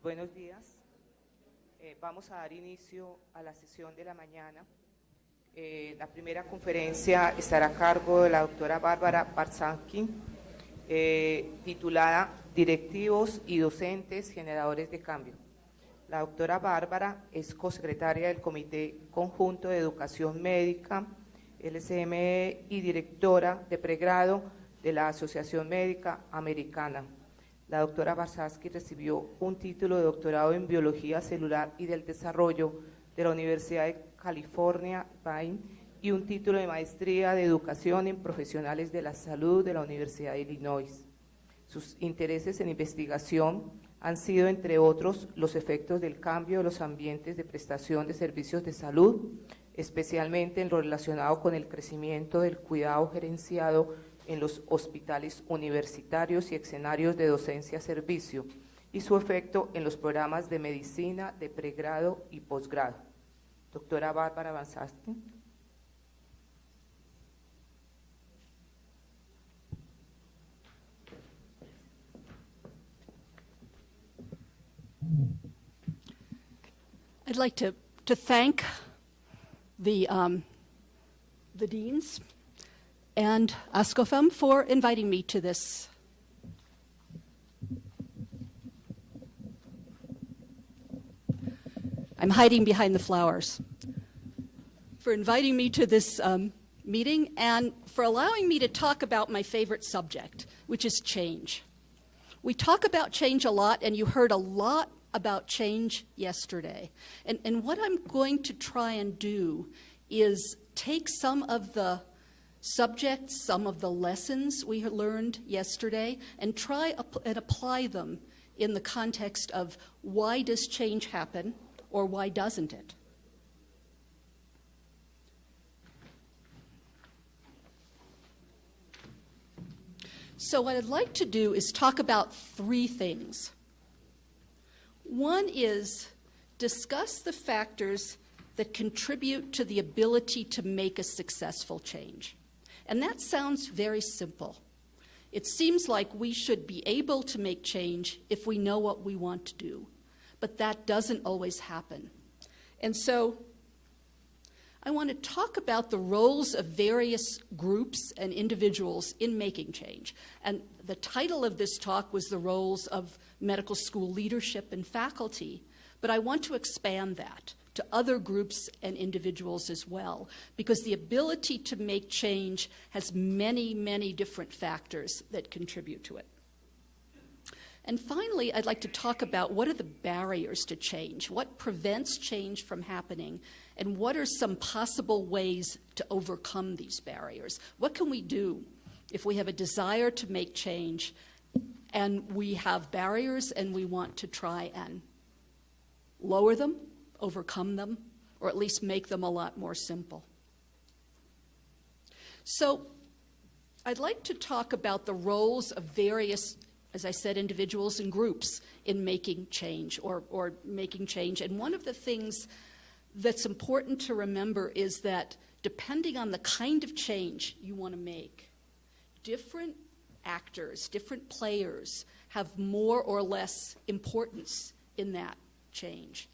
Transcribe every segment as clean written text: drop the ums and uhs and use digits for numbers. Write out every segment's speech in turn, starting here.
Buenos días. Vamos a dar inicio a la sesión de la mañana. La primera conferencia estará a cargo de la doctora Bárbara Barsansky, titulada Directivos y docentes generadores de cambio. La doctora Bárbara es cosecretaria del Comité Conjunto de Educación Médica, LCME, y directora de pregrado de la Asociación Médica Americana. La doctora Barsansky recibió un título de doctorado en Biología Celular y del Desarrollo de la Universidad de California, Irvine, y un título de Maestría de Educación en Profesionales de la Salud de la Universidad de Illinois. Sus intereses en investigación han sido, entre otros, los efectos del cambio de los ambientes de prestación de servicios de salud, especialmente en lo relacionado con el crecimiento del cuidado gerenciado en los hospitales universitarios y escenarios de docencia-servicio, y su efecto en los programas de medicina de pregrado y posgrado. Doctora Bárbara Barsansky. I'd like to thank the deans and ASCOFEM for inviting me to this. I'm hiding behind the flowers. For inviting me to this meeting and for allowing me to talk about my favorite subject, which is change. We talk about change a lot, and you heard a lot about change yesterday. And what I'm going to try and do is take some of the subjects, some of the lessons we learned yesterday, and try and apply them in the context of why does change happen or why doesn't it? So what I'd like to do is talk about three things. One is discuss the factors that contribute to the ability to make a successful change. And that sounds very simple. It seems like we should be able to make change if we know what we want to do. But that doesn't always happen. And so I want to talk about the roles of various groups and individuals in making change. And the title of this talk was the roles of medical school leadership and faculty. But I want to expand that to other groups and individuals as well, because the ability to make change has many, many different factors that contribute to it. And finally, I'd like to talk about what are the barriers to change, what prevents change from happening, and what are some possible ways to overcome these barriers. What can we do if we have a desire to make change and we have barriers and we want to try and lower them, overcome them, or at least make them a lot more simple? So I'd like to talk about the roles of various, as I said, individuals and groups in making change or making change. And one of the things that's important to remember is that depending on the kind of change you want to make, different actors, different players have more or less importance in that change.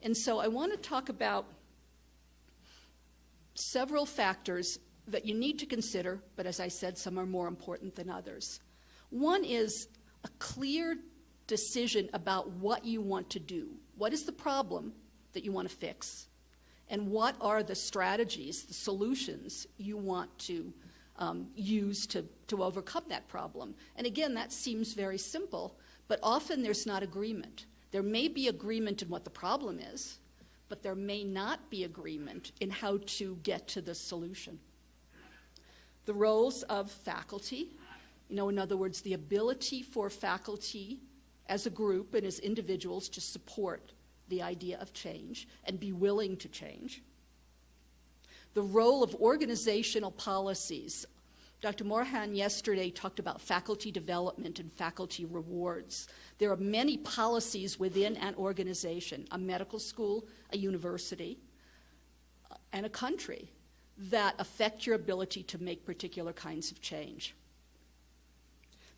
And so I want to talk about several factors that you need to consider, but as I said, some are more important than others. One is a clear decision about what you want to do. What is the problem that you want to fix? And what are the strategies, the solutions you want to use to overcome that problem? And again, that seems very simple, but often there's not agreement. There may be agreement in what the problem is, but there may not be agreement in how to get to the solution. The roles of faculty, in other words, the ability for faculty as a group and as individuals to support the idea of change and be willing to change. The role of organizational policies. Dr. Morahan yesterday talked about faculty development and faculty rewards. There are many policies within an organization, a medical school, a university, and a country that affect your ability to make particular kinds of change.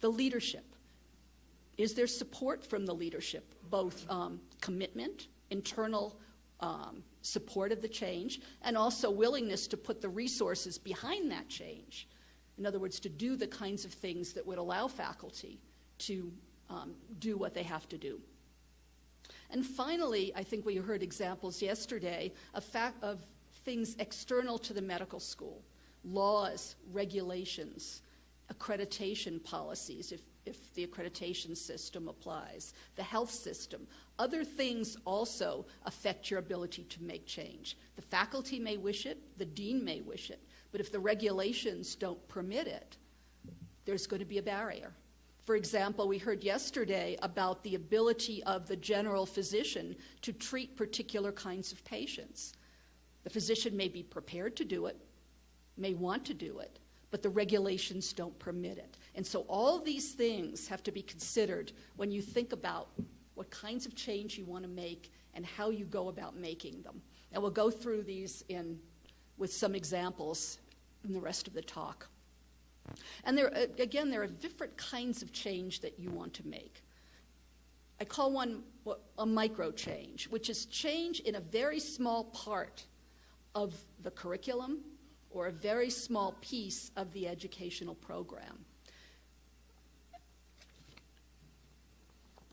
The leadership. Is there support from the leadership, both commitment, internal support of the change, and also willingness to put the resources behind that change? In other words, to do the kinds of things that would allow faculty to do what they have to do. And finally, I think we heard examples yesterday of things external to the medical school: laws, regulations, accreditation policies, if the accreditation system applies, the health system. Other things also affect your ability to make change. The faculty may wish it, the dean may wish it, but if the regulations don't permit it, there's going to be a barrier. For example, we heard yesterday about the ability of the general physician to treat particular kinds of patients. The physician may be prepared to do it, may want to do it, but the regulations don't permit it. And so all these things have to be considered when you think about what kinds of change you want to make and how you go about making them. And we'll go through these with some examples in the rest of the talk. And there are different kinds of change that you want to make. I call one a micro change, which is change in a very small part of the curriculum or a very small piece of the educational program.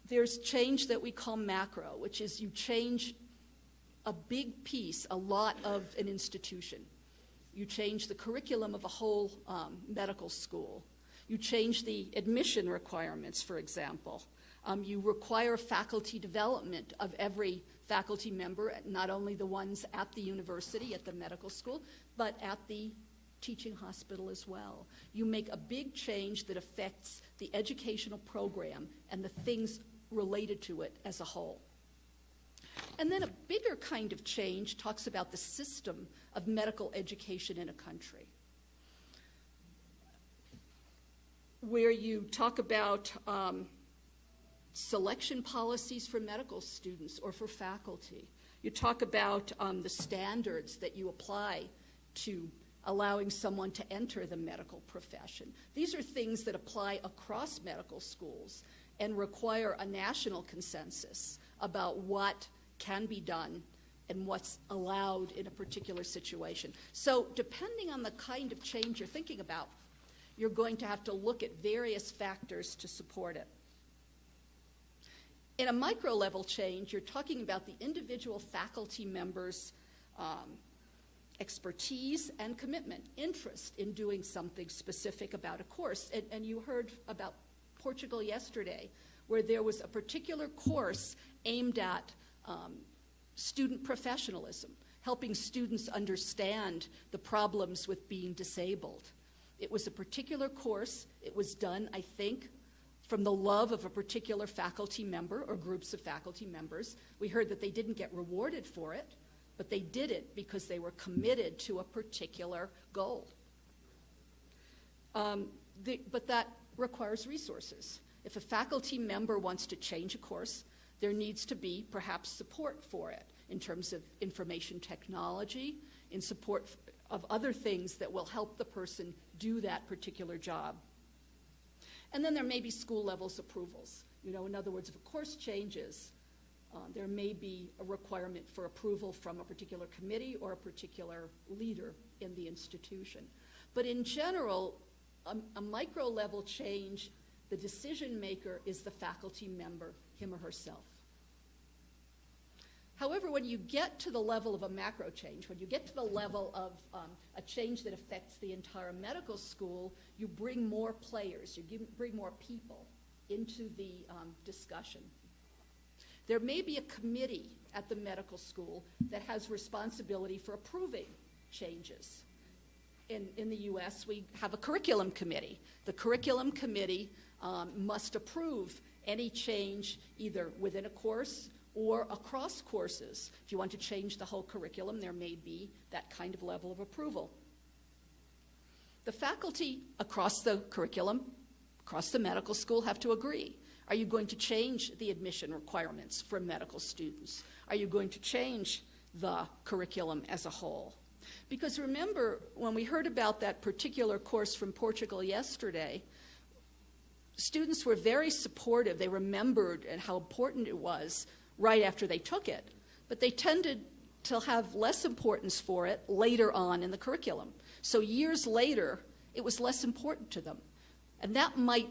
There's change that we call macro, which is you change a big piece, a lot of an institution. You change the curriculum of a whole medical school. You change the admission requirements, for example. You require faculty development of every faculty member, not only the ones at the university, at the medical school, but at the teaching hospital as well. You make a big change that affects the educational program and the things related to it as a whole. And then a bigger kind of change talks about the system of medical education in a country, where you talk about selection policies for medical students or for faculty. You talk about the standards that you apply to allowing someone to enter the medical profession. These are things that apply across medical schools and require a national consensus about what can be done and what's allowed in a particular situation. So depending on the kind of change you're thinking about, you're going to have to look at various factors to support it. In a micro-level change, you're talking about the individual faculty members' expertise and commitment, interest in doing something specific about a course. And you heard about Portugal yesterday, where there was a particular course aimed at student professionalism, helping students understand the problems with being disabled. It was a particular course. It was done, I think, from the love of a particular faculty member or groups of faculty members. We heard that they didn't get rewarded for it, but they did it because they were committed to a particular goal. But that requires resources. If a faculty member wants to change a course, there needs to be perhaps support for it in terms of information technology, in support of other things that will help the person do that particular job. And then there may be school levels approvals. In other words, if a course changes, there may be a requirement for approval from a particular committee or a particular leader in the institution. But in general, a micro-level change, the decision maker is the faculty member, him or herself. However, when you get to the level of a macro change, when you get to the level of a change that affects the entire medical school, you bring more players, bring more people into the discussion. There may be a committee at the medical school that has responsibility for approving changes. In the U.S., we have a curriculum committee. The curriculum committee must approve any change either within a course or across courses. If you want to change the whole curriculum, there may be that kind of level of approval. The faculty across the curriculum, across the medical school, have to agree. Are you going to change the admission requirements for medical students? Are you going to change the curriculum as a whole? Because remember, when we heard about that particular course from Portugal yesterday, students were very supportive. They remembered and how important it was right after they took it, but they tended to have less importance for it later on in the curriculum. So years later, it was less important to them. And that might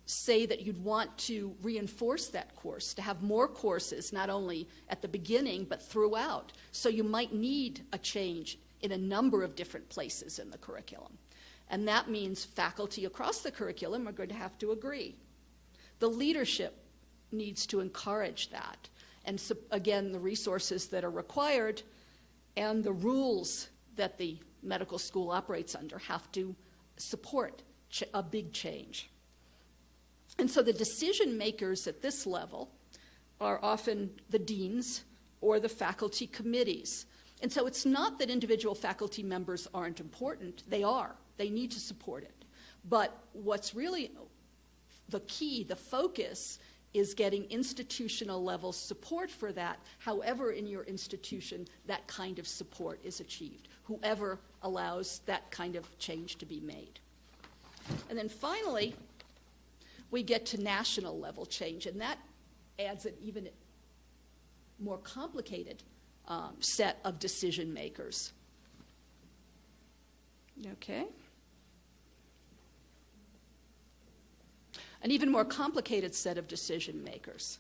say that you'd want to reinforce that course, to have more courses, not only at the beginning, but throughout. So you might need a change in a number of different places in the curriculum. And that means faculty across the curriculum are going to have to agree. The leadership needs to encourage that. And so, again, the resources that are required and the rules that the medical school operates under have to support a big change. And so the decision makers at this level are often the deans or the faculty committees. And so it's not that individual faculty members aren't important. They are. They need to support it. But what's really the key, the focus, is getting institutional level support for that, however in your institution that kind of support is achieved, whoever allows that kind of change to be made. And then finally, we get to national level change, and that adds an even more complicated set of decision makers. Okay? An even more complicated set of decision makers,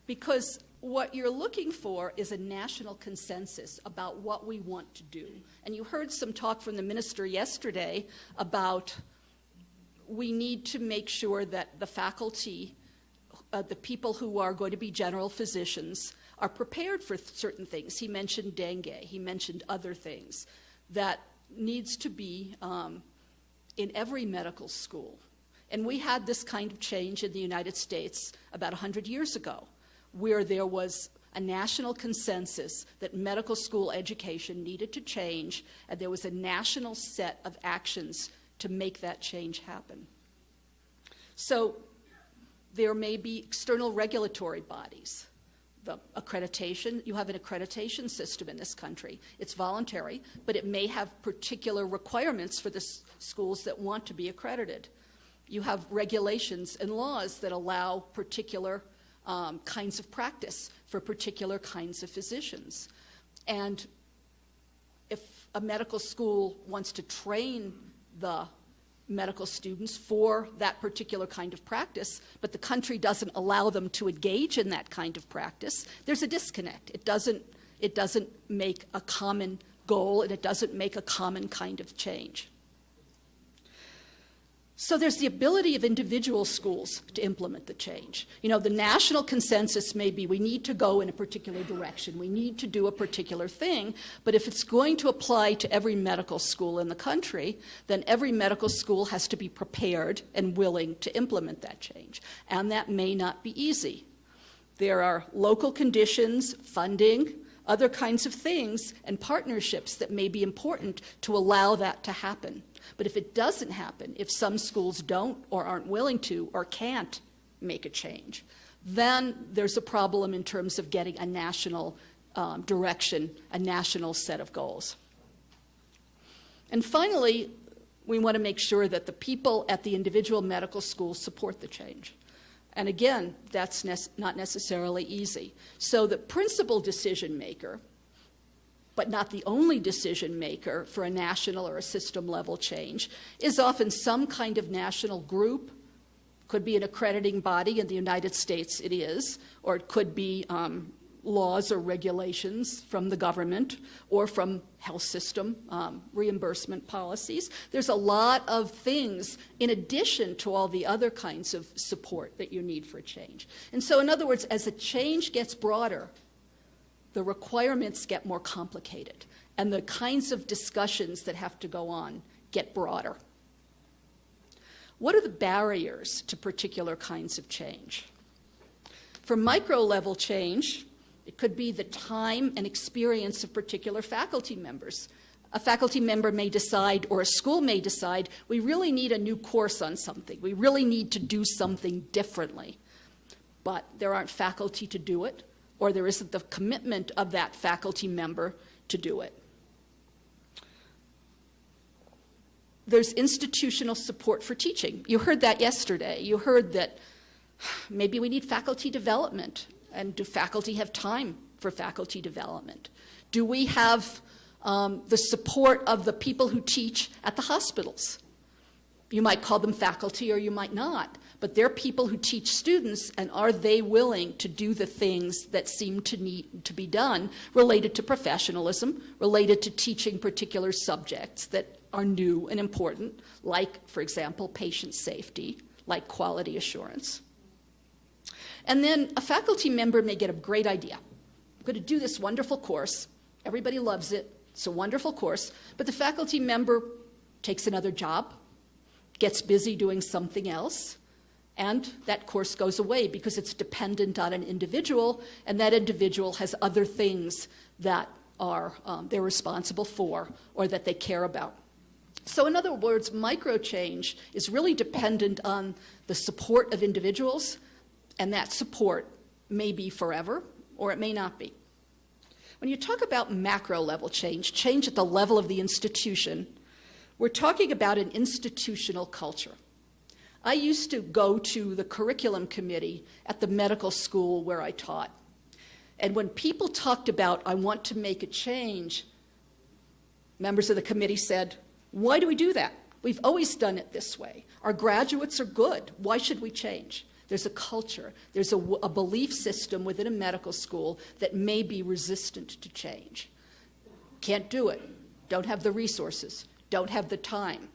because what you're looking for is a national consensus about what we want to do. And you heard some talk from the minister yesterday about we need to make sure that the faculty, the people who are going to be general physicians, are prepared for certain things. He mentioned dengue. He mentioned other things that needs to be in every medical school. And we had this kind of change in the United States about 100 years ago, where there was a national consensus that medical school education needed to change, and there was a national set of actions to make that change happen. So there may be external regulatory bodies. The accreditation, you have an accreditation system in this country. It's voluntary, but it may have particular requirements for the schools that want to be accredited. You have regulations and laws that allow particular kinds of practice for particular kinds of physicians. And if a medical school wants to train the medical students for that particular kind of practice, but the country doesn't allow them to engage in that kind of practice, there's a disconnect. It doesn't make a common goal, and it doesn't make a common kind of change. So there's the ability of individual schools to implement the change. You know, the national consensus may be we need to go in a particular direction, we need to do a particular thing, but if it's going to apply to every medical school in the country, then every medical school has to be prepared and willing to implement that change. And that may not be easy. There are local conditions, funding, other kinds of things, and partnerships that may be important to allow that to happen. But if it doesn't happen, if some schools don't or aren't willing to or can't make a change, then there's a problem in terms of getting a national direction, a national set of goals. And finally, we want to make sure that the people at the individual medical schools support the change. And again, that's not necessarily easy. So the principal decision maker, but not the only decision maker for a national or a system level change, is often some kind of national group. Could be an accrediting body. In the United States it is, or it could be laws or regulations from the government or from health system reimbursement policies. There's a lot of things in addition to all the other kinds of support that you need for change. And so in other words, as a change gets broader, the requirements get more complicated, and the kinds of discussions that have to go on get broader. What are the barriers to particular kinds of change? For micro-level change, it could be the time and experience of particular faculty members. A faculty member may decide, or a school may decide, we really need a new course on something. We really need to do something differently. But there aren't faculty to do it, or there isn't the commitment of that faculty member to do it. there's institutional support for teaching. You heard that yesterday. You heard that maybe we need faculty development. And do faculty have time for faculty development? Do we have the support of the people who teach at the hospitals? You might call them faculty or you might not, but they're people who teach students, and are they willing to do the things that seem to need to be done related to professionalism, related to teaching particular subjects that are new and important, like, for example, patient safety, like quality assurance. And then a faculty member may get a great idea. I'm going to do this wonderful course. Everybody loves it. It's a wonderful course. But the faculty member takes another job, gets busy doing something else, and that course goes away because it's dependent on an individual, and that individual has other things that are they're responsible for or that they care about. So in other words, micro-change is really dependent on the support of individuals, and that support may be forever or it may not be. When you talk about macro-level change, change at the level of the institution, we're talking about an institutional culture. I used to go to the curriculum committee at the medical school where I taught. And when people talked about, I want to make a change, members of the committee said, why do we do that? We've always done it this way. Our graduates are good. Why should we change? There's a culture. There's a belief system within a medical school that may be resistant to change. Can't do it. Don't have the resources. Don't have the time.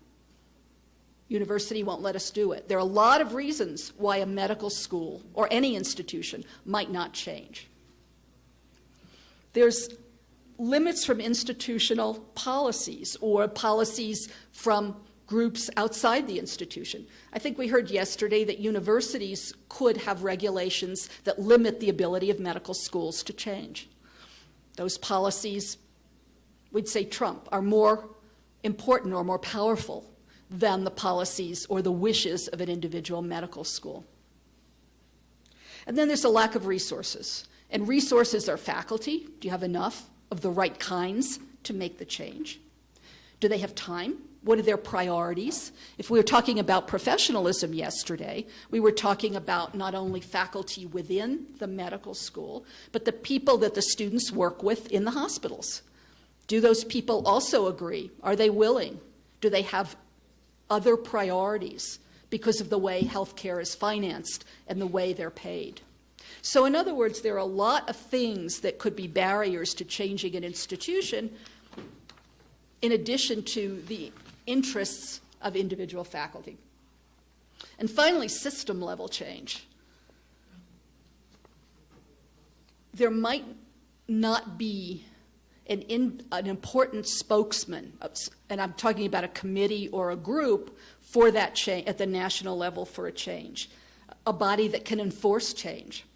University won't let us do it. There are a lot of reasons why a medical school or any institution might not change. There's limits from institutional policies or policies from groups outside the institution. I think we heard yesterday that universities could have regulations that limit the ability of medical schools to change. Those policies, we'd say trump, are more important or more powerful than the policies or the wishes of an individual medical school. And then there's a lack of resources. And resources are faculty. Do you have enough of the right kinds to make the change? Do they have time? What are their priorities? If we were talking about professionalism yesterday, we were talking about not only faculty within the medical school, but the people that the students work with in the hospitals. Do those people also agree? Are they willing? Do they have other priorities because of the way healthcare is financed and the way they're paid? So in other words, there are a lot of things that could be barriers to changing an institution in addition to the interests of individual faculty. And finally, system-level change. There might not be an important spokesman, and I'm talking about a committee or a group for that change at the national level for a change, a body that can enforce change.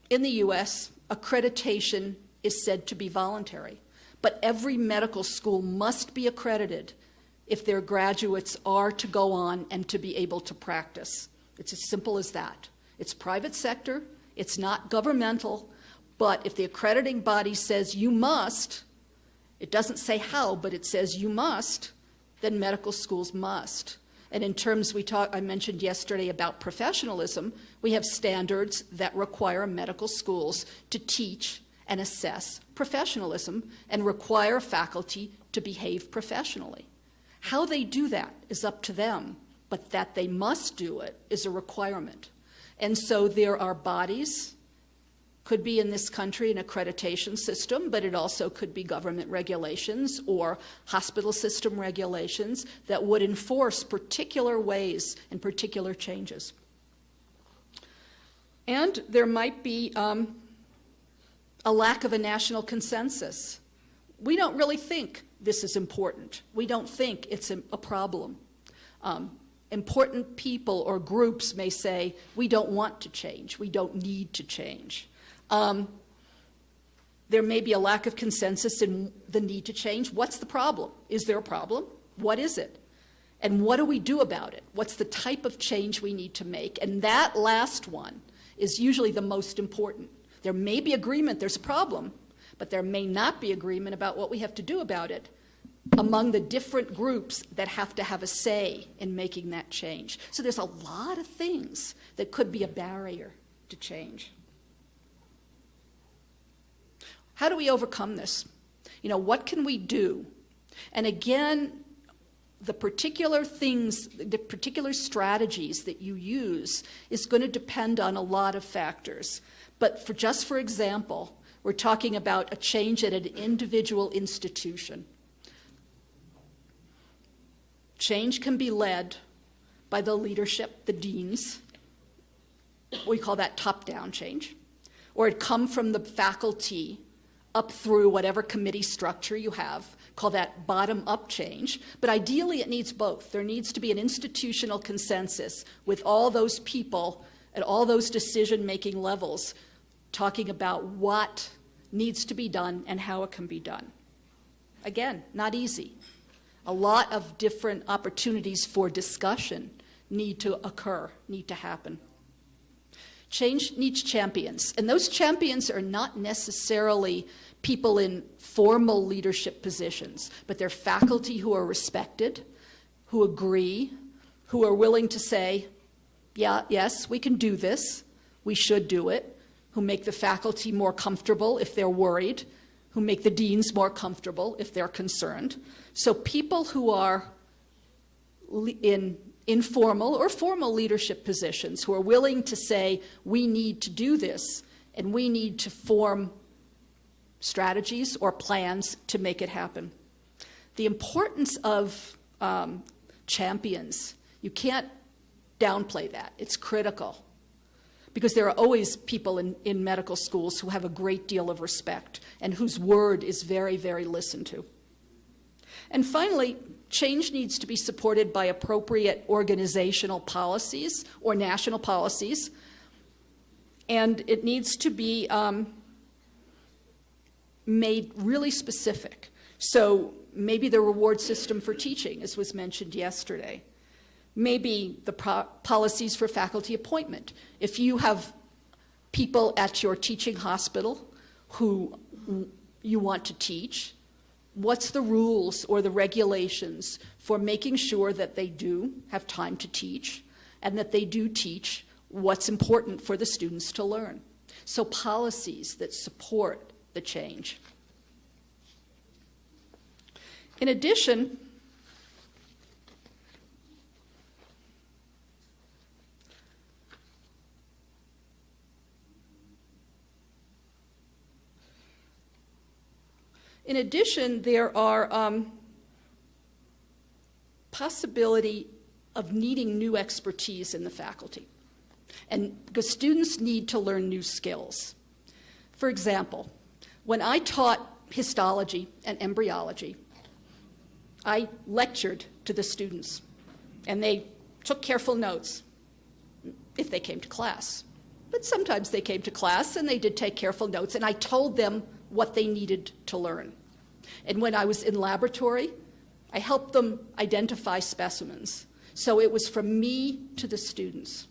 In the U.S., accreditation is said to be voluntary, but every medical school must be accredited if their graduates are to go on and to be able to practice. It's as simple as that. It's private sector, it's not governmental, but if the accrediting body says you must, it doesn't say how, but it says you must, then medical schools must. And in terms I mentioned yesterday about professionalism, we have standards that require medical schools to teach and assess professionalism and require faculty to behave professionally. How they do that is up to them, but that they must do it is a requirement. And so there are bodies, could be in this country an accreditation system, but it also could be government regulations or hospital system regulations that would enforce particular ways and particular changes. And there might be a lack of a national consensus. We don't really think this is important. We don't think it's a problem. Important people or groups may say, we don't want to change, we don't need to change. There may be a lack of consensus in the need to change. What's the problem? Is there a problem? What is it? And what do we do about it? What's the type of change we need to make? And that last one is usually the most important. There may be agreement there's a problem, but there may not be agreement about what we have to do about it. among the different groups that have to have a say in making that change. So there's a lot of things that could be a barrier to change. How do we overcome this? What can we do? And again, the particular things, the particular strategies that you use is going to depend on a lot of factors. But for example, we're talking about a change at an individual institution. Change can be led by the leadership, the deans. We call that top-down change. Or it come from the faculty up through whatever committee structure you have. Call that bottom-up change. But ideally, it needs both. There needs to be an institutional consensus with all those people at all those decision-making levels talking about what needs to be done and how it can be done. Again, not easy. A lot of different opportunities for discussion need to occur, need to happen. Change needs champions, and those champions are not necessarily people in formal leadership positions, but they're faculty who are respected, who agree, who are willing to say, yes, we can do this, we should do it, who make the faculty more comfortable if they're worried, who make the deans more comfortable if they're concerned. So people who are in informal or formal leadership positions who are willing to say, we need to do this, and we need to form strategies or plans to make it happen. The importance of champions, you can't downplay that. It's critical. Because there are always people in medical schools who have a great deal of respect and whose word is very, very listened to. And finally, change needs to be supported by appropriate organizational policies or national policies, and it needs to be made really specific. So maybe the reward system for teaching, as was mentioned yesterday. Maybe the policies for faculty appointment. If you have people at your teaching hospital who you want to teach, what's the rules or the regulations for making sure that they do have time to teach and that they do teach what's important for the students to learn? So policies that support the change. In addition, there are possibility of needing new expertise in the faculty, and because students need to learn new skills. For example, when I taught histology and embryology, I lectured to the students, and they took careful notes if they came to class. But sometimes they came to class and they did take careful notes, and I told them what they needed to learn. And when I was in laboratory, I helped them identify specimens. So it was from me to the students.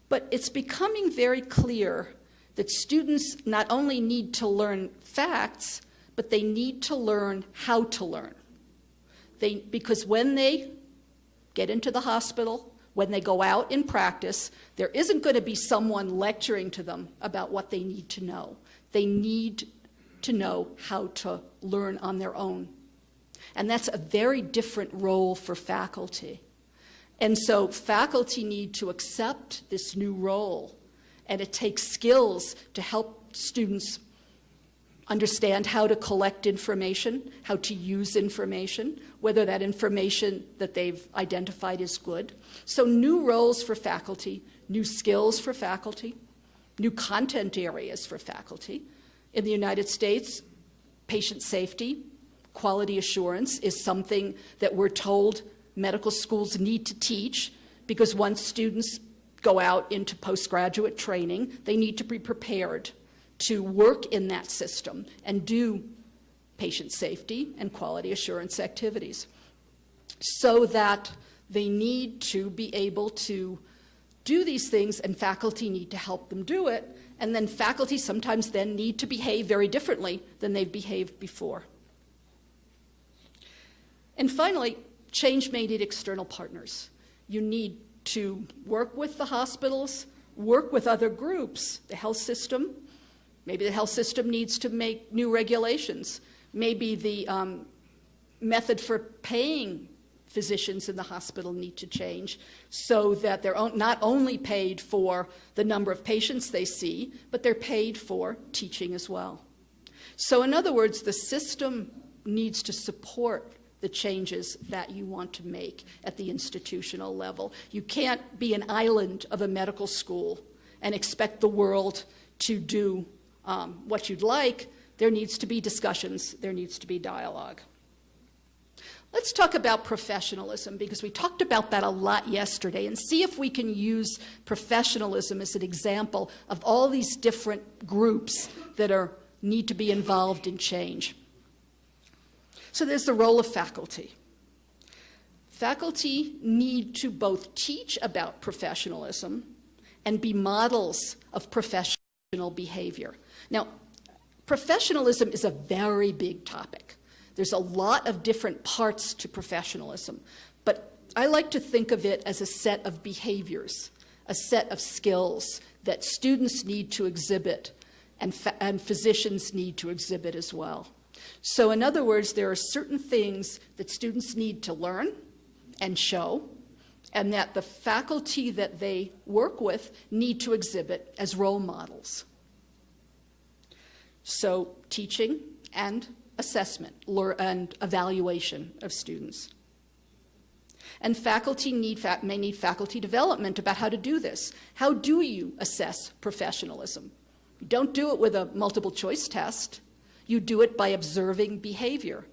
But it's becoming very clear that students not only need to learn facts, but they need to learn how to learn. Because when they get into the hospital, when they go out in practice, there isn't going to be someone lecturing to them about what they need to know. They need to know how to learn on their own. And that's a very different role for faculty. And so faculty need to accept this new role, and it takes skills to help students understand how to collect information, how to use information, whether that information that they've identified is good. So new roles for faculty, new skills for faculty, new content areas for faculty. In the United States, patient safety, quality assurance is something that we're told medical schools need to teach, because once students go out into postgraduate training, they need to be prepared to work in that system and do patient safety and quality assurance activities, so that they need to be able to do these things, and faculty need to help them do it. And then faculty sometimes then need to behave very differently than they've behaved before. And finally, change may need external partners. You need to work with the hospitals, work with other groups, the health system. Maybe the health system needs to make new regulations. Maybe the method for paying physicians in the hospital need to change so that they're not only paid for the number of patients they see, but they're paid for teaching as well. So in other words, the system needs to support the changes that you want to make at the institutional level. You can't be an island of a medical school and expect the world to do what you'd like. There needs to be discussions. There needs to be dialogue. Let's talk about professionalism, because we talked about that a lot yesterday, and see if we can use professionalism as an example of all these different groups that need to be involved in change. So there's the role of faculty. Faculty need to both teach about professionalism and be models of professional behavior. Now, professionalism is a very big topic. There's a lot of different parts to professionalism, but I like to think of it as a set of behaviors, a set of skills that students need to exhibit and physicians need to exhibit as well. So in other words, there are certain things that students need to learn and show, and that the faculty that they work with need to exhibit as role models. So teaching and assessment and evaluation of students. And faculty may need faculty development about how to do this. How do you assess professionalism? You don't do it with a multiple choice test. You do it by observing behavior.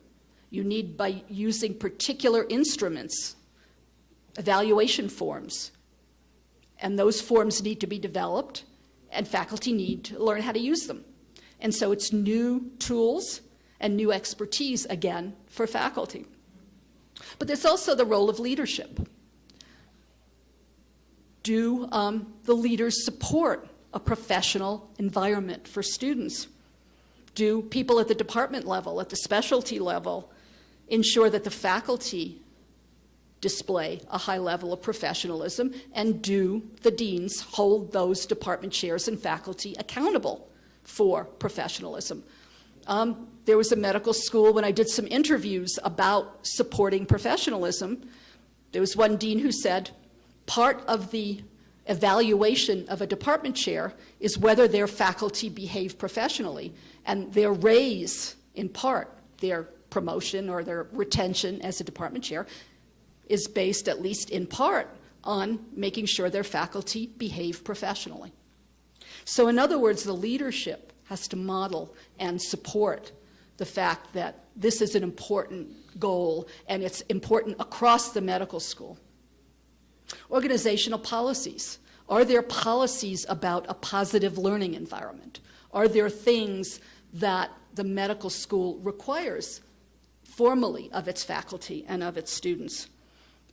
You need by using particular instruments, evaluation forms. And those forms need to be developed, and faculty need to learn how to use them. And so it's new tools and new expertise, again, for faculty. But there's also the role of leadership. Do the leaders support a professional environment for students? Do people at the department level, at the specialty level, ensure that the faculty display a high level of professionalism? And do the deans hold those department chairs and faculty accountable for professionalism? There was a medical school, when I did some interviews about supporting professionalism, there was one dean who said, part of the evaluation of a department chair is whether their faculty behave professionally, and their raise, in part, their promotion or their retention as a department chair, is based, at least in part, on making sure their faculty behave professionally. So in other words, the leadership has to model and support the fact that this is an important goal, and it's important across the medical school. Organizational policies. Are there policies about a positive learning environment? Are there things that the medical school requires formally of its faculty and of its students?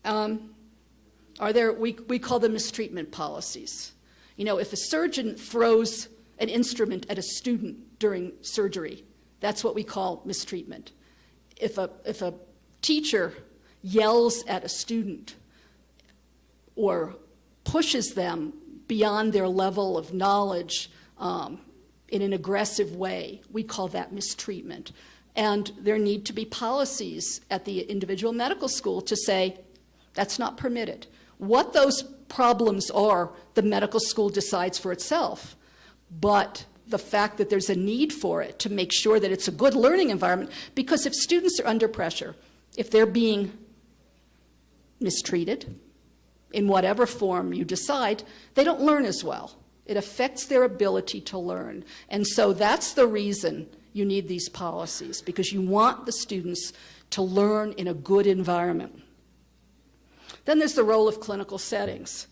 Are there, we call them mistreatment policies. You know, if a surgeon throws an instrument at a student during surgery, that's what we call mistreatment. If a teacher yells at a student or pushes them beyond their level of knowledge in an aggressive way, we call that mistreatment. And there need to be policies at the individual medical school to say, that's not permitted. What those problems are, the medical school decides for itself. But the fact that there's a need for it to make sure that it's a good learning environment, because if students are under pressure, if they're being mistreated in whatever form you decide, they don't learn as well. It affects their ability to learn. And so that's the reason you need these policies, because you want the students to learn in a good environment. Then there's the role of clinical settings.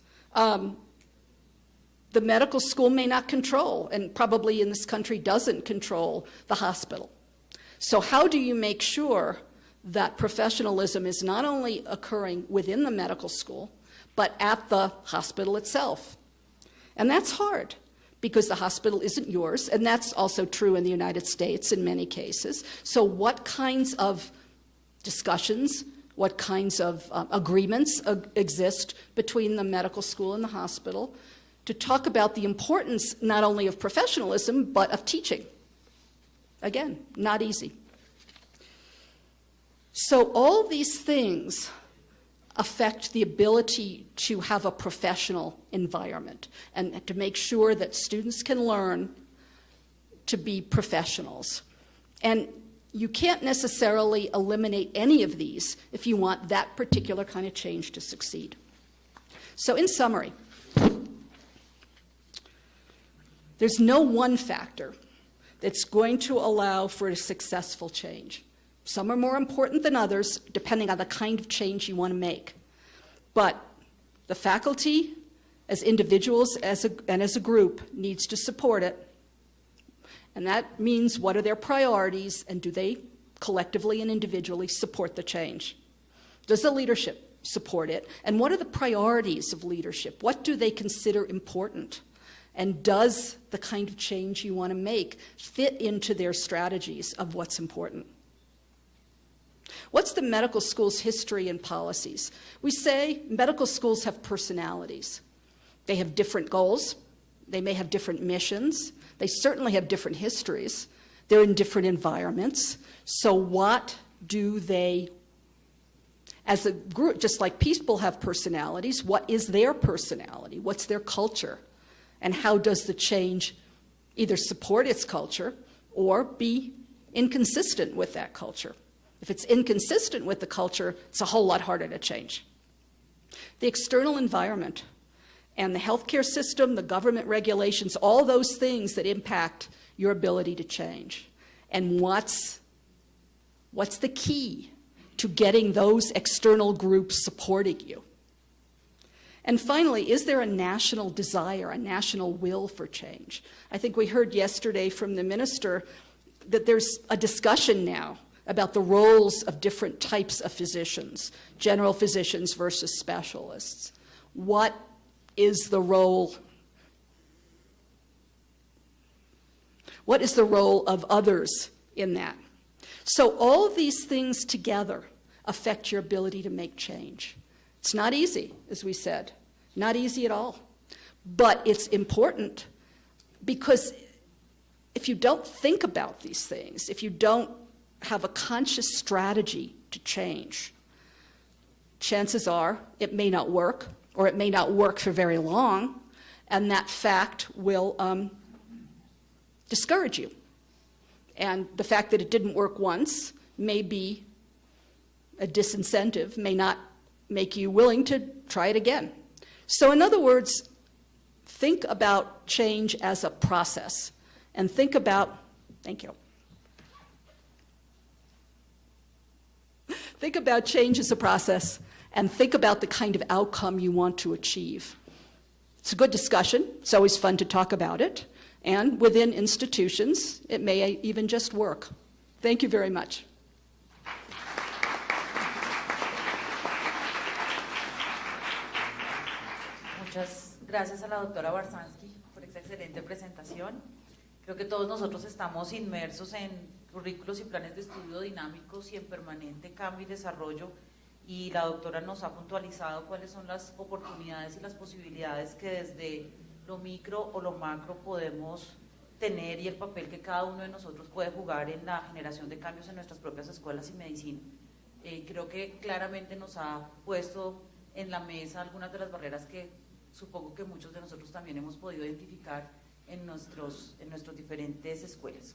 The medical school may not control, and probably in this country doesn't control, the hospital. So how do you make sure that professionalism is not only occurring within the medical school, but at the hospital itself? And that's hard, because the hospital isn't yours, and that's also true in the United States in many cases. So what kinds of discussions, what kinds of agreements exist between the medical school and the hospital, to talk about the importance not only of professionalism, but of teaching. Again, not easy. So all these things affect the ability to have a professional environment and to make sure that students can learn to be professionals. And you can't necessarily eliminate any of these if you want that particular kind of change to succeed. So in summary, there's no one factor that's going to allow for a successful change. Some are more important than others, depending on the kind of change you want to make. But the faculty, as individuals and as a group, needs to support it. And that means, what are their priorities, and do they collectively and individually support the change? Does the leadership support it? And what are the priorities of leadership? What do they consider important? And does the kind of change you want to make fit into their strategies of what's important? What's the medical school's history and policies? We say medical schools have personalities. They have different goals. They may have different missions. They certainly have different histories. They're in different environments. So what do they, as a group, just like people have personalities, what is their personality? What's their culture? And how does the change either support its culture or be inconsistent with that culture? If it's inconsistent with the culture, it's a whole lot harder to change. The external environment and the healthcare system, the government regulations, all those things that impact your ability to change. And what's the key to getting those external groups supporting you? And finally, is there a national desire, a national will for change? I think we heard yesterday from the minister that there's a discussion now about the roles of different types of physicians, general physicians versus specialists. What is the role? What is the role of others in that? So all of these things together affect your ability to make change. It's not easy, as we said, not easy at all. But it's important, because if you don't think about these things, if you don't have a conscious strategy to change, chances are it may not work, or it may not work for very long, and that fact will discourage you. And the fact that it didn't work once may be a disincentive, may not make you willing to try it again. So in other words, think about change as a process, and think about, thank you. Think about change as a process, and think about the kind of outcome you want to achieve. It's a good discussion. It's always fun to talk about it. And within institutions, it may even just work. Thank you very much. Muchas gracias a la doctora Barsansky por esta excelente presentación. Creo que todos nosotros estamos inmersos en currículos y planes de estudio dinámicos y en permanente cambio y desarrollo, y la doctora nos ha puntualizado cuáles son las oportunidades y las posibilidades que desde lo micro o lo macro podemos tener, y el papel que cada uno de nosotros puede jugar en la generación de cambios en nuestras propias escuelas y medicina. Creo que claramente nos ha puesto en la mesa algunas de las barreras que supongo que muchos de nosotros también hemos podido identificar en nuestras diferentes escuelas.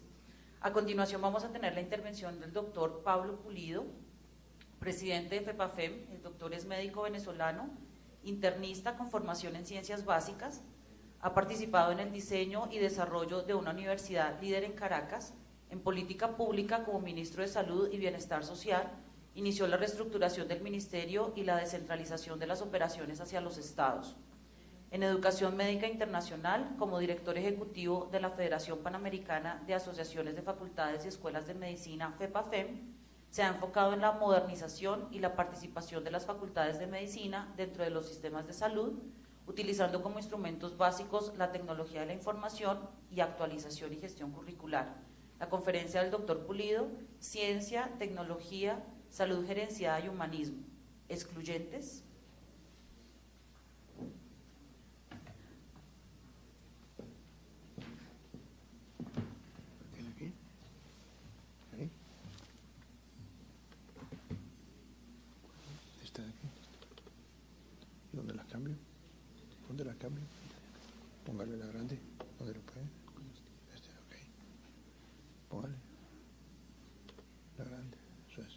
A continuación vamos a tener la intervención del doctor Pablo Pulido, presidente de FEPAFEM. El doctor es médico venezolano, internista con formación en ciencias básicas. Ha participado en el diseño y desarrollo de una universidad líder en Caracas, en política pública como ministro de Salud y Bienestar Social. Inició la reestructuración del ministerio y la descentralización de las operaciones hacia los estados. En Educación Médica Internacional, como director ejecutivo de la Federación Panamericana de Asociaciones de Facultades y Escuelas de Medicina, FEPAFEM, se ha enfocado en la modernización y la participación de las facultades de medicina dentro de los sistemas de salud, utilizando como instrumentos básicos la tecnología de la información y actualización y gestión curricular. La conferencia del doctor Pulido, Ciencia, Tecnología salud gerenciada y humanismo, ¿excluyentes? ¿Dónde las cambio? ¿Dónde las cambio? Póngale la grande. ¿Dónde lo puede? Ok. Póngale. La grande. Eso es.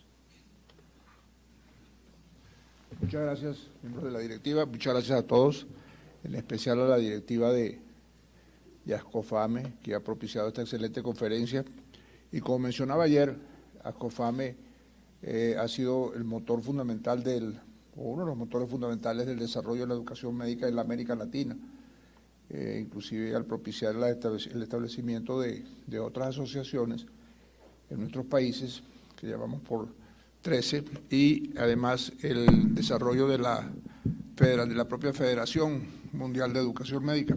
Muchas gracias, miembros de la directiva. Muchas gracias a todos, en especial a la directiva de Ascofame, que ha propiciado esta excelente conferencia. Y como mencionaba ayer, Ascofame ha sido el motor fundamental o uno de los motores fundamentales del desarrollo de la educación médica en la América Latina, inclusive al propiciar el establecimiento de otras asociaciones en nuestros países, que llamamos por 13, y además el desarrollo de la propia Federación Mundial de Educación Médica.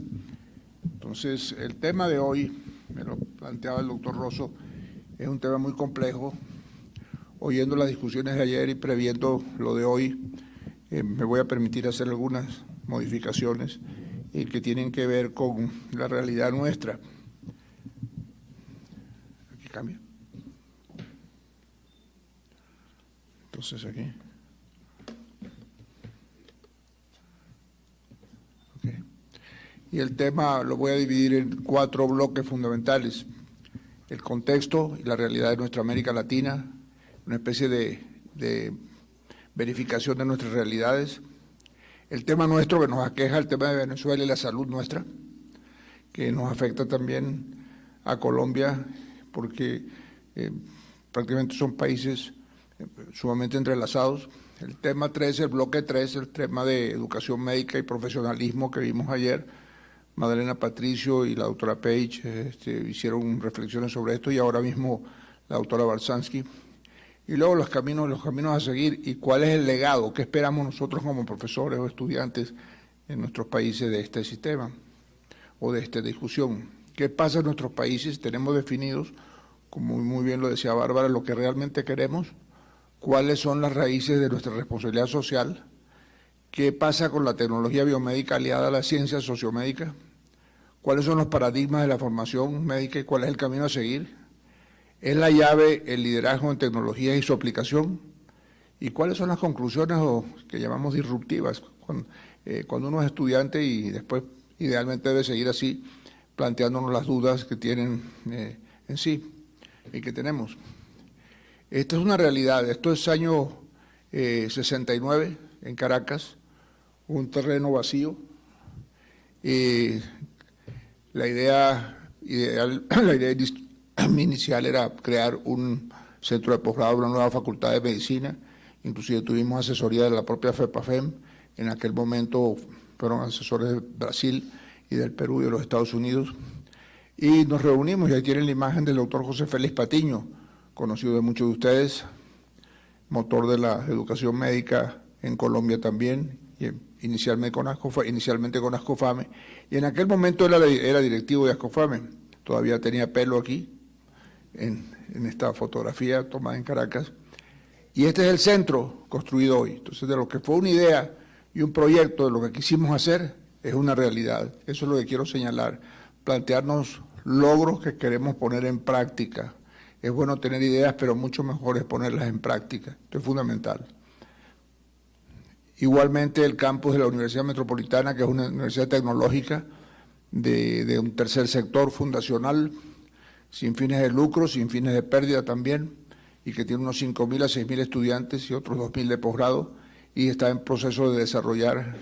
Entonces, el tema de hoy, me lo planteaba el doctor Rosso, es un tema muy complejo. Oyendo las discusiones de ayer y previendo lo de hoy, me voy a permitir hacer algunas modificaciones que tienen que ver con la realidad nuestra. Aquí cambia. Entonces aquí. Okay. Y el tema lo voy a dividir en 4 bloques fundamentales: el contexto y la realidad de nuestra América Latina, una especie de verificación de nuestras realidades, el tema nuestro que nos aqueja, el tema de Venezuela y la salud nuestra, que nos afecta también a Colombia, porque prácticamente son países sumamente entrelazados. El tema 3, el bloque 3, el tema de educación médica y profesionalismo que vimos ayer. Magdalena Patricio y la doctora Page hicieron reflexiones sobre esto, y ahora mismo la doctora Barsansky. Y luego los caminos a seguir y cuál es el legado, qué esperamos nosotros como profesores o estudiantes en nuestros países de este sistema o de esta discusión. ¿Qué pasa en nuestros países? Tenemos definidos, como muy bien lo decía Bárbara, lo que realmente queremos, cuáles son las raíces de nuestra responsabilidad social, qué pasa con la tecnología biomédica aliada a la ciencia sociomédica, cuáles son los paradigmas de la formación médica y cuál es el camino a seguir. ¿Es la llave el liderazgo en tecnología y su aplicación? ¿Y cuáles son las conclusiones que llamamos disruptivas? Cuando uno es estudiante y después idealmente debe seguir así, planteándonos las dudas que tienen en sí y que tenemos. Esta es una realidad. Esto es año 69 en Caracas, un terreno vacío. La idea inicial era crear un centro de posgrado, una nueva facultad de medicina. Inclusive tuvimos asesoría de la propia FEPAFEM. En aquel momento fueron asesores de Brasil y del Perú y de los Estados Unidos. Y nos reunimos, y ahí tienen la imagen del doctor José Félix Patiño, conocido de muchos de ustedes, motor de la educación médica en Colombia también, y inicialmente con Ascofame. Y en aquel momento él era directivo de Ascofame. Todavía tenía pelo aquí, en esta fotografía tomada en Caracas, y este es el centro construido hoy. Entonces, de lo que fue una idea y un proyecto, de lo que quisimos hacer, es una realidad. Eso es lo que quiero señalar, plantearnos logros que queremos poner en práctica. Es bueno tener ideas, pero mucho mejor es ponerlas en práctica. Esto es fundamental. Igualmente el campus de la Universidad Metropolitana, que es una universidad tecnológica de un tercer sector fundacional, sin fines de lucro, sin fines de pérdida también, y que tiene unos 5.000 a 6.000 estudiantes y otros 2.000 de posgrado, y está en proceso de desarrollar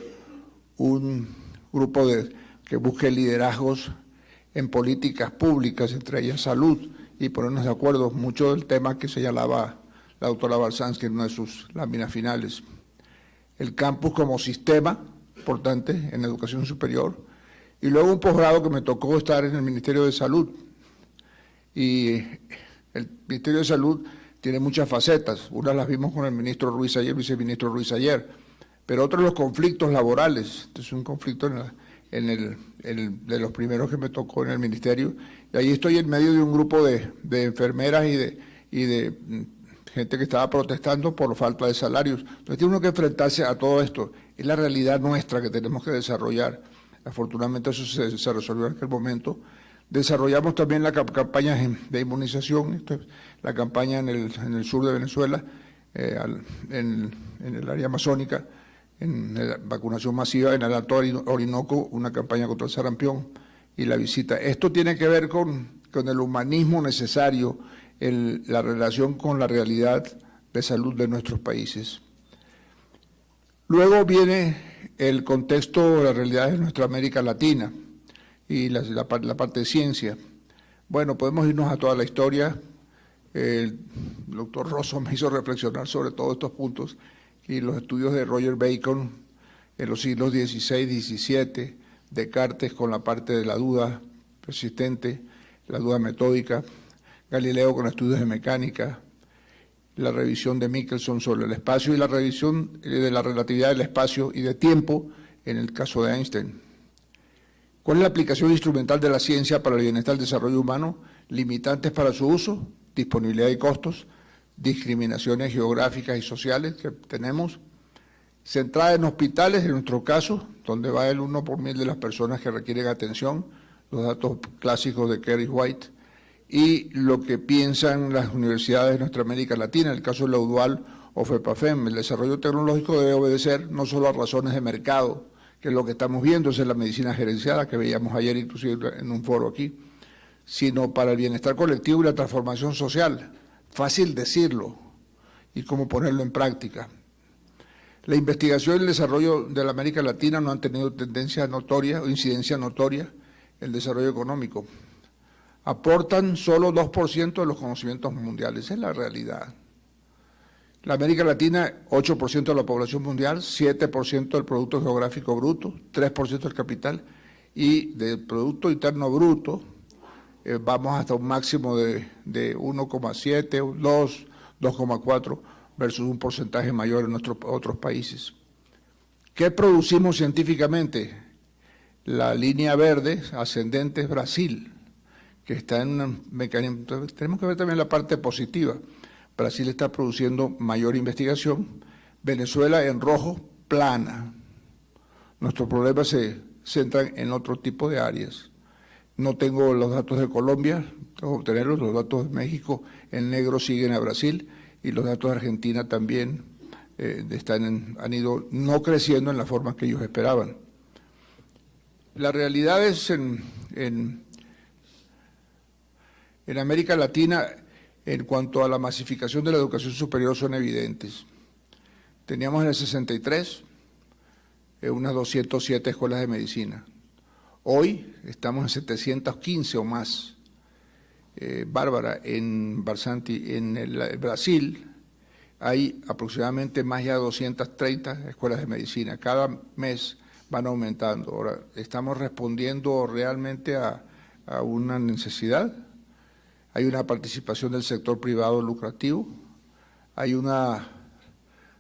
un grupo que busque liderazgos en políticas públicas, entre ellas salud, y ponernos de acuerdo mucho del tema que señalaba la doctora Barsansky en una de sus láminas finales. El campus como sistema importante en educación superior, y luego un posgrado que me tocó estar en el Ministerio de Salud. Y el Ministerio de Salud tiene muchas facetas. Unas las vimos con el ministro Ruiz ayer, viceministro Ruiz ayer, pero otros los conflictos laborales. Este es un conflicto de los primeros que me tocó en el ministerio. Y ahí estoy en medio de un grupo de enfermeras y de gente que estaba protestando por falta de salarios. Entonces tiene uno que enfrentarse a todo esto. Es la realidad nuestra que tenemos que desarrollar. Afortunadamente eso se resolvió en aquel momento. Desarrollamos también la campaña de inmunización, esto es la campaña en el sur de Venezuela, en el área amazónica, en la vacunación masiva, en el Alto Orinoco, una campaña contra el sarampión y la visita. Esto tiene que ver con el humanismo necesario, la relación con la realidad de salud de nuestros países. Luego viene el contexto de la realidad de nuestra América Latina y la parte de ciencia. Bueno, podemos irnos a toda la historia. El doctor Rosso me hizo reflexionar sobre todos estos puntos y los estudios de Roger Bacon en los siglos XVI y XVII, Descartes con la parte de la duda persistente, la duda metódica, Galileo con estudios de mecánica, la revisión de Michelson sobre el espacio y la revisión de la relatividad del espacio y de tiempo en el caso de Einstein. ¿Cuál es la aplicación instrumental de la ciencia para el bienestar del desarrollo humano? Limitantes para su uso, disponibilidad y costos, discriminaciones geográficas y sociales que tenemos, centrada en hospitales, en nuestro caso, donde va el 1 por 1000 de las personas que requieren atención, los datos clásicos de Kerry White, y lo que piensan las universidades de nuestra América Latina, en el caso de la UDUAL o FEPAFEM. El desarrollo tecnológico debe obedecer no solo a razones de mercado, que es lo que estamos viendo, es la medicina gerenciada, que veíamos ayer inclusive en un foro aquí, sino para el bienestar colectivo y la transformación social. Fácil decirlo y cómo ponerlo en práctica. La investigación y el desarrollo de la América Latina no han tenido tendencia notoria o incidencia notoria en el desarrollo económico. Aportan solo 2% de los conocimientos mundiales, esa es la realidad. La América Latina, 8% de la población mundial, 7% del Producto Geográfico Bruto, 3% del capital, y del Producto Interno Bruto vamos hasta un máximo de 1,7, 2, 2,4, versus un porcentaje mayor en nuestros otros países. ¿Qué producimos científicamente? La línea verde ascendente es Brasil, que está en un mecanismo. Tenemos que ver también la parte positiva. Brasil está produciendo mayor investigación. Venezuela en rojo, plana. Nuestros problemas se centran en otro tipo de áreas. No tengo los datos de Colombia, tengo que obtenerlos. Los datos de México en negro siguen a Brasil y los datos de Argentina también han ido no creciendo en la forma que ellos esperaban. Las realidades en América Latina, en cuanto a la masificación de la educación superior, son evidentes. Teníamos en el 63 unas 207 escuelas de medicina. Hoy estamos en 715 o más. Bárbara, en Barsanti, en el Brasil, hay aproximadamente más de 230 escuelas de medicina. Cada mes van aumentando. Ahora, ¿estamos respondiendo realmente a una necesidad? Hay una participación del sector privado lucrativo, hay una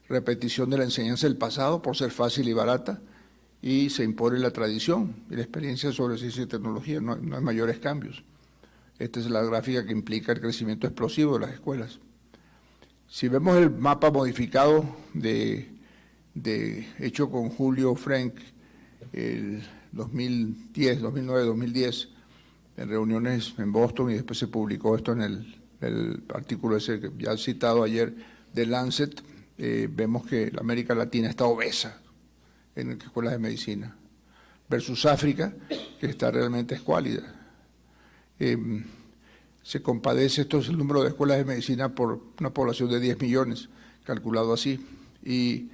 repetición de la enseñanza del pasado por ser fácil y barata, y se impone la tradición y la experiencia sobre ciencia y tecnología, no hay mayores cambios. Esta es la gráfica que implica el crecimiento explosivo de las escuelas. Si vemos el mapa modificado hecho con Julio Frank, el 2010, 2009, 2010, en reuniones en Boston, y después se publicó esto en el artículo ese que ya he citado ayer de Lancet, vemos que la América Latina está obesa en escuelas de medicina, versus África, que está realmente escuálida. Se compadece, esto es el número de escuelas de medicina por una población de 10 millones, calculado así, y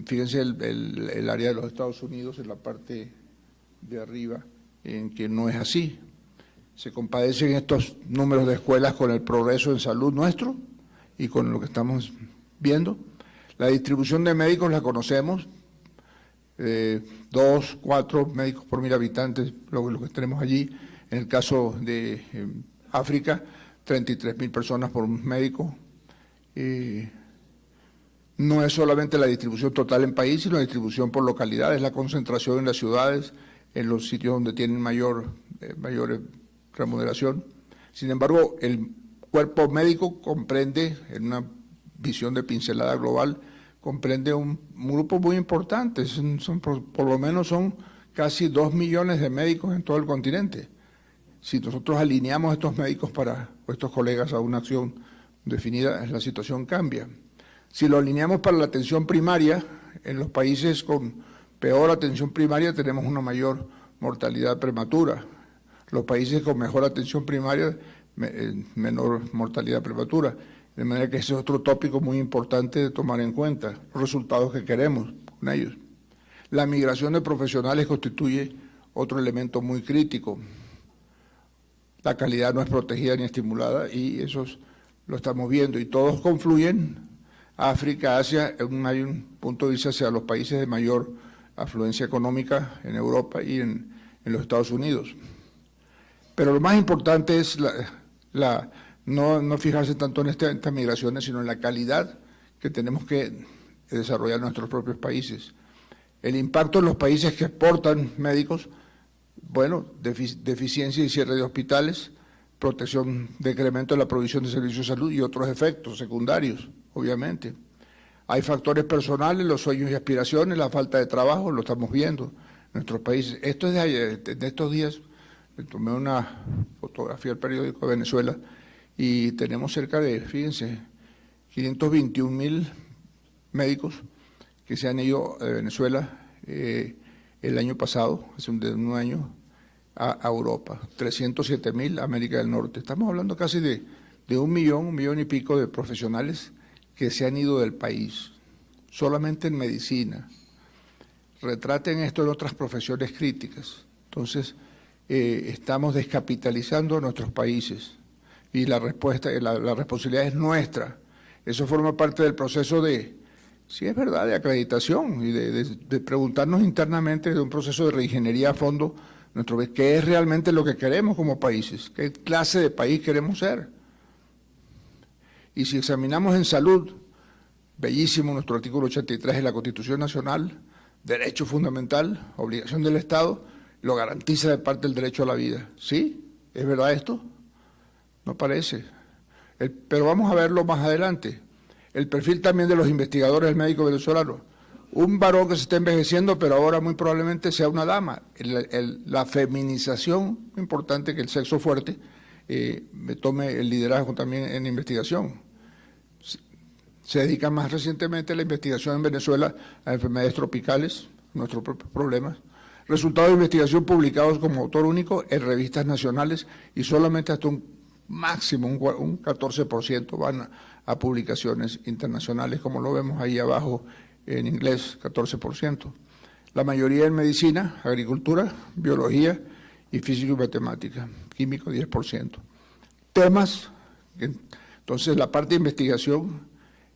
fíjense el área de los Estados Unidos en la parte de arriba, en que no es así. Se compadecen estos números de escuelas con el progreso en salud nuestro y con lo que estamos viendo. La distribución de médicos la conocemos, 2, 4 médicos por 1000 habitantes, lo que tenemos allí. En el caso de África, 33.000 personas por un médico. No es solamente la distribución total en país, sino la distribución por localidades, la concentración en las ciudades, en los sitios donde tienen mayor remuneración. Sin embargo, el cuerpo médico comprende, en una visión de pincelada global, comprende un grupo muy importante, por lo menos son casi 2 millones de médicos en todo el continente. Si nosotros alineamos a estos médicos o estos colegas a una acción definida, la situación cambia. Si lo alineamos para la atención primaria, en los países con peor atención primaria tenemos una mayor mortalidad prematura. Los países con mejor atención primaria, menor mortalidad prematura. De manera que ese es otro tópico muy importante de tomar en cuenta, los resultados que queremos con ellos. La migración de profesionales constituye otro elemento muy crítico. La calidad no es protegida ni estimulada y eso lo estamos viendo. Y todos confluyen, África, Asia, hay un punto de vista hacia los países de mayor afluencia económica en Europa y en los Estados Unidos. Pero lo más importante es no fijarse tanto en estas migraciones, sino en la calidad que tenemos que desarrollar en nuestros propios países. El impacto en los países que exportan médicos, bueno, deficiencia y cierre de hospitales, protección, decremento de la provisión de servicios de salud y otros efectos secundarios, obviamente. Hay factores personales, los sueños y aspiraciones, la falta de trabajo, lo estamos viendo en nuestros países. Esto es de estos días, me tomé una fotografía del periódico de Venezuela y tenemos cerca de, fíjense, 521,000 médicos que se han ido de Venezuela el año pasado, hace un año, a Europa, 307,000 a América del Norte. Estamos hablando casi de 1 millón y pico de profesionales que se han ido del país, solamente en medicina. Retraten esto en otras profesiones críticas. Entonces, estamos descapitalizando nuestros países y la responsabilidad es nuestra. Eso forma parte del proceso sí es verdad, de acreditación y de preguntarnos internamente de un proceso de reingeniería a fondo qué es realmente lo que queremos como países, qué clase de país queremos ser. Y si examinamos en salud, bellísimo nuestro artículo 83 de la Constitución Nacional, derecho fundamental, obligación del Estado, lo garantiza de parte del derecho a la vida. ¿Sí? ¿Es verdad esto? No parece. Pero vamos a verlo más adelante. El perfil también de los investigadores del médico venezolano. Un varón que se está envejeciendo, pero ahora muy probablemente sea una dama. La feminización, importante que el sexo fuerte tome el liderazgo también en investigación. Se dedica más recientemente a la investigación en Venezuela a enfermedades tropicales, nuestros propios problemas. Resultados de investigación publicados como autor único en revistas nacionales y solamente hasta un máximo, un 14% van a publicaciones internacionales, como lo vemos ahí abajo en inglés, 14%. La mayoría en medicina, agricultura, biología y física y matemática, químico 10%. Temas, entonces la parte de investigación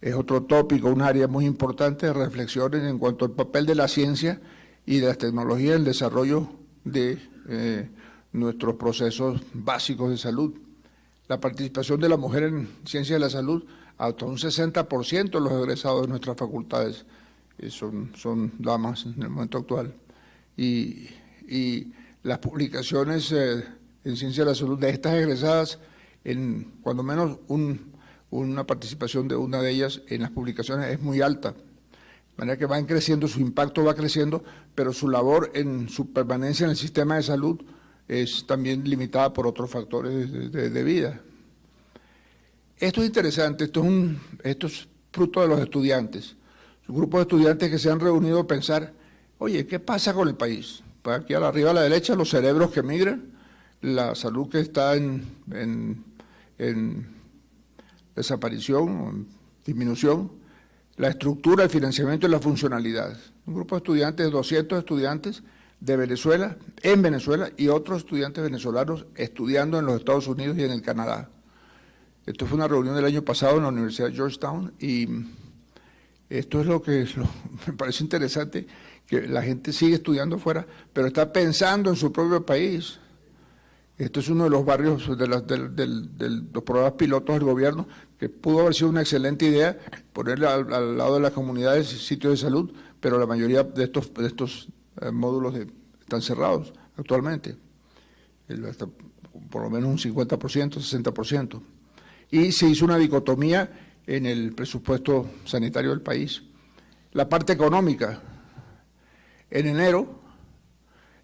es otro tópico, un área muy importante de reflexiones en cuanto al papel de la ciencia y de las tecnologías en el desarrollo de nuestros procesos básicos de salud. La participación de la mujer en ciencia de la salud, hasta un 60% de los egresados de nuestras facultades son damas en el momento actual. Y las publicaciones en ciencia de la salud de estas egresadas, cuando menos una participación de una de ellas en las publicaciones es muy alta. De manera que van creciendo, su impacto va creciendo, pero su labor en su permanencia en el sistema de salud es también limitada por otros factores de vida. Esto es interesante, esto es fruto de los estudiantes. Un grupo de estudiantes que se han reunido a pensar, oye, ¿qué pasa con el país? Aquí arriba a la derecha, los cerebros que migran, la salud que está en desaparición, en disminución, la estructura, el financiamiento y la funcionalidad. Un grupo de estudiantes, 200 estudiantes de Venezuela, en Venezuela, y otros estudiantes venezolanos estudiando en los Estados Unidos y en el Canadá. Esto fue una reunión del año pasado en la Universidad de Georgetown y esto es lo que me parece interesante, que la gente sigue estudiando fuera, pero está pensando en su propio país. Esto es uno de los barrios de los programas pilotos del gobierno, que pudo haber sido una excelente idea ponerle al lado de las comunidades sitios de salud, pero la mayoría de estos módulos están cerrados actualmente, hasta por lo menos un 50%, 60%. y se hizo una dicotomía en el presupuesto sanitario del país. La parte económica, en enero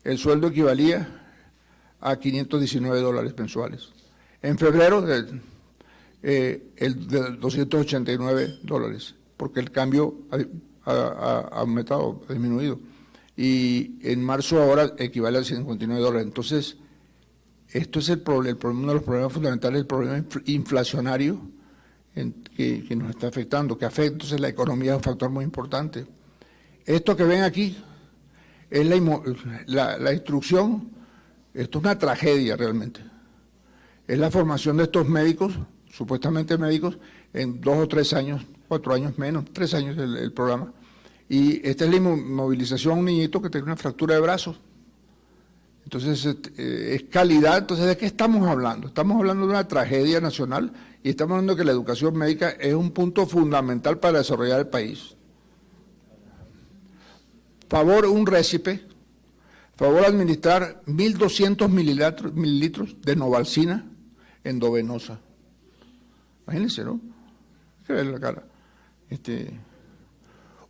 el sueldo equivalía a $519 mensuales. En febrero, el de $289, porque el cambio ha aumentado, ha disminuido. Y en marzo ahora equivale a $59. Entonces, esto es uno de los problemas fundamentales, el problema inflacionario que nos está afectando, que afecta, entonces la economía es un factor muy importante. Esto que ven aquí es la instrucción, esto es una tragedia realmente. Es la formación de estos médicos, supuestamente médicos, en 2 o 3 años, 4 años menos, 3 años el programa. Y esta es la inmovilización a un niñito que tiene una fractura de brazos. Entonces, es calidad. Entonces, ¿de qué estamos hablando? Estamos hablando de una tragedia nacional y estamos hablando de que la educación médica es un punto fundamental para desarrollar el país. Favor, un récipe. Favor, administrar 1.200 mililitros de Novalcina endovenosa. Imagínense, ¿no? Hay que ver la cara.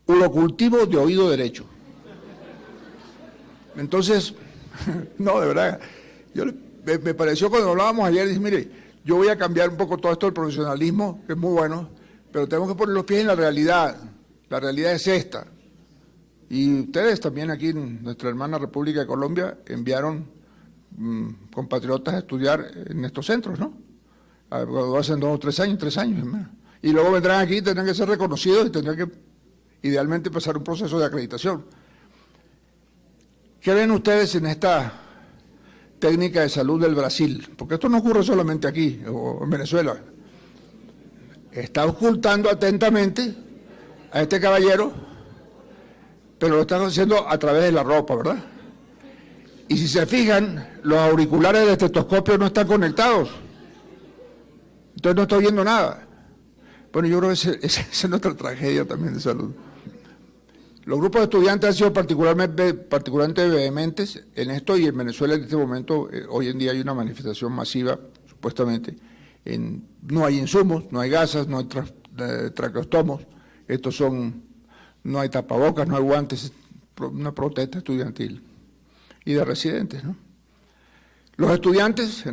Urocultivo de oído derecho. Entonces, no, de verdad, me pareció cuando hablábamos ayer, dije, mire, yo voy a cambiar un poco todo esto del profesionalismo, que es muy bueno, pero tenemos que poner los pies en la realidad. La realidad es esta. Y ustedes también aquí en nuestra hermana República de Colombia enviaron compatriotas a estudiar en estos centros, ¿no? Cuando hacen 2 o 3 años, 3 años, hermano. Y luego vendrán aquí y tendrán que ser reconocidos y tendrán que, idealmente, pasar un proceso de acreditación. ¿Qué ven ustedes en esta técnica de salud del Brasil? Porque esto no ocurre solamente aquí o en Venezuela. Está ocultando atentamente a este caballero, pero lo están haciendo a través de la ropa, ¿verdad? Y si se fijan, los auriculares del estetoscopio no están conectados. Entonces no está oyendo nada. Bueno, yo creo que esa es nuestra tragedia también de salud. Los grupos de estudiantes han sido particularmente vehementes en esto, y en Venezuela en este momento, hoy en día hay una manifestación masiva, supuestamente. No hay insumos, no hay gasas, no hay traqueostomos, no hay tapabocas, no hay guantes, una protesta estudiantil y de residentes, ¿no? Los estudiantes